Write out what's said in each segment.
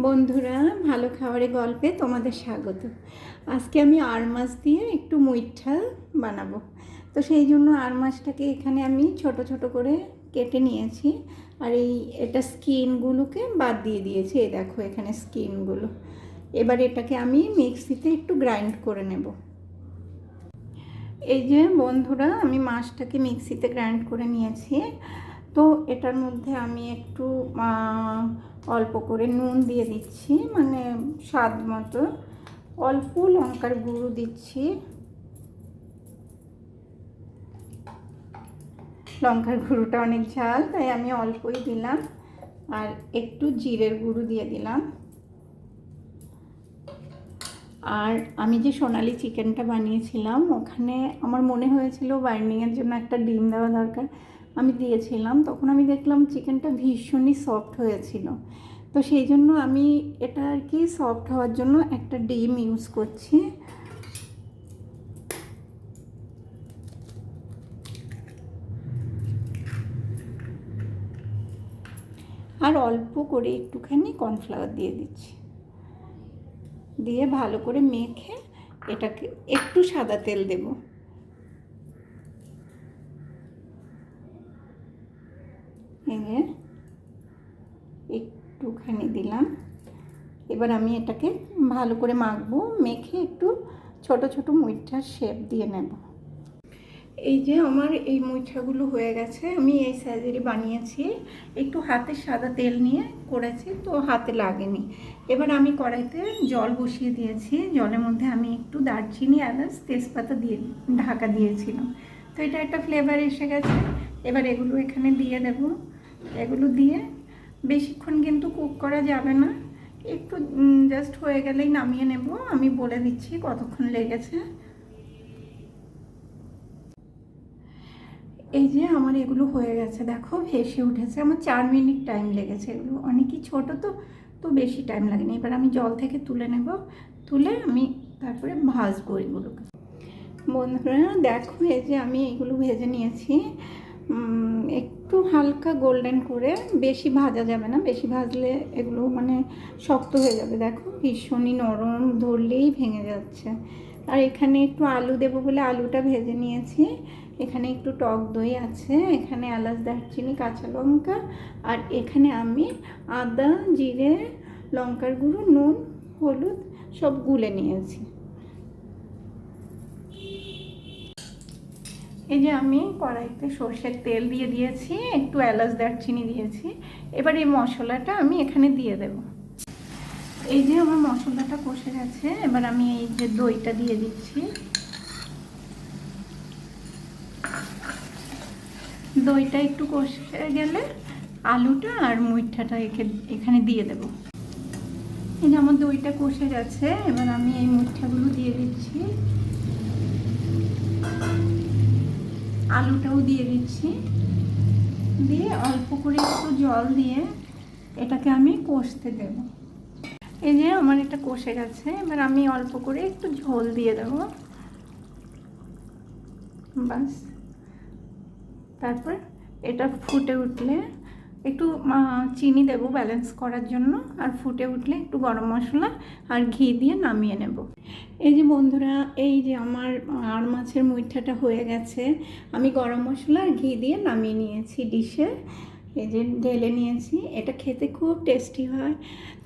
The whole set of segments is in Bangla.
বন্ধুরা, ভালো খাবারের গল্পে তোমাদের স্বাগত। আজকে আমি আর মাছ দিয়ে একটু মুইঠা বানাবো। তো সেই জন্য আর মাছটাকে এখানে আমি ছোট ছোট করে কেটে নিয়েছি। আর এটা স্কিনগুলোকে বাদ দিয়ে দিয়েছি। এই দেখো এখানে স্কিনগুলো। এবার এটাকে আমি মিক্সিতে একটু গ্রাইন্ড করে নেব। এই যে বন্ধুরা, আমি মাছটাকে মিক্সিতে গ্রাইন্ড করে নিয়েছি। তো এটার মধ্যে আমি একটু অল্প করে নুন দিয়ে দিচ্ছি, মানে স্বাদ মতো। অল্প লঙ্কার গুঁড়ো দিচ্ছি, লঙ্কার গুঁড়োটা অনেক ঝাল তাই আমি অল্পই দিলাম। আর একটু জিরের গুঁড়ো দিয়ে দিলাম। আর আমি যে সোনালি চিকেনটা বানিয়েছিলাম, ওখানে আমার মনে হয়েছিল বাইন্ডিংয়ের জন্য একটা ডিম দেওয়া দরকার। আমি দিয়েছিলাম, তখন আমি দেখলাম চিকেনটা ভীষণই সফট হয়েছিল। তো সেই জন্য আমি এটা আর কি সফট হওয়ার জন্য একটা ডিম ইউজ করছি। আর অল্প করে একটুখানি কর্নফ্লাওয়ার দিয়ে দিচ্ছি, দিয়ে ভালো করে মেখে এটাকে একটু সাদা তেল দেব। একটুখানি দিলাম। এবার আমি এটাকে ভালো করে মাখবো, মেখে একটু ছোট ছোট মুইঠার শেপ দিয়ে নেব। এই যে আমার এই মুইঠাগুলো হয়ে গেছে, আমি এই সাইজেরই বানিয়েছি। একটু হাতে সাদা তেল নিয়ে করেছি, তো হাতে লাগেনি। এবার আমি কড়াইতে জল বসিয়ে দিয়েছি। জলের মধ্যে আমি একটু দারচিনি, এলাচ, তেজপাতা দিয়ে ঢাকা দিয়েছিলাম। তো এটা একটা ফ্লেভার এসে গেছে। এবার এগুলো এখানে দিয়ে দেব। এগুলো দিয়ে বেশিক্ষণ কিন্তু কুক করা যাবে না, একটু জাস্ট হয়ে গেলেই নামিয়ে নেব। আমি বলে দিচ্ছি কতক্ষণ লেগেছে। এই যে আমার এগুলো হয়ে গেছে, দেখো ভেসে উঠেছে। আমার 4 মিনিট টাইম লেগেছে। এগুলো অনেকই ছোটো, তো বেশি টাইম লাগেনি। এবার আমি জল থেকে তুলে নেব, তুলে আমি তারপরে ভাজবো এগুলোকে। বন্ধুরা দেখো, এই যে আমি এগুলো ভেজে নিয়েছি। একটু হালকা গোল্ডেন করে, বেশি ভাজা যাবে না, বেশি ভাজলে এগুলো মানে শক্ত হয়ে যাবে। দেখো ভীষণই নরম, ধরলেই ভেঙে যাচ্ছে। আর এখানে একটু আলু দেবো বলে আলুটা ভেজে নিয়েছি। এখানে একটু টক দই আছে, এখানে এলাচ, দারচিনি, কাঁচা লঙ্কা, আর এখানে আমি আদা, জিরে, লঙ্কার গুঁড়ো, নুন, হলুদ সব গুলে নিয়েছি। এই যে আমি কড়াইতে সর্ষের তেল দিয়ে দিয়েছি, একটু এলাচ, দারচিনি দিয়েছি। এবার এই মশলাটা আমি এখানে দিয়ে দেব। এই যে আমার মশলাটা কষে গেছে, এবার আমি এই যে দইটা দিয়ে দিচ্ছি। দইটা একটু কষে গেলে আলুটা আর মুইঠাটা এখানে দিয়ে দেব। এই যে আমার দইটা কষে গেছে, এবার আমি এই মুইঠাগুলো দিয়ে দিচ্ছি, আলুটাও দিয়ে দিচ্ছি। দিয়ে অল্প করে একটু জল দিয়ে এটাকে আমি কষতে দেব। এই যে আমার এটা কষে গেছে, এবার আমি অল্প করে একটু ঝোল দিয়ে দেব, বাস। তারপর এটা ফুটে উঠলে একটু চিনি দেব ব্যালেন্স করার জন্য। আর ফুটে উঠলে একটু গরম মশলা আর ঘি দিয়ে নামিয়ে নেব। এই যে বন্ধুরা, এই যে আমার আর মাছের মুইঠাটা হয়ে গেছে। আমি গরম মশলা আর ঘি দিয়ে নামিয়ে নিয়েছি ডিশে। এই যে ঢেলে নিয়েছি। এটা খেতে খুব টেস্টি হয়।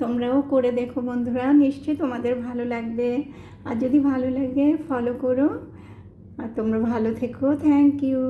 তোমরাও করে দেখো বন্ধুরা, নিশ্চয়ই তোমাদের ভালো লাগবে। আর যদি ভালো লাগে ফলো করো। আর তোমরা ভালো থেকো। Thank you.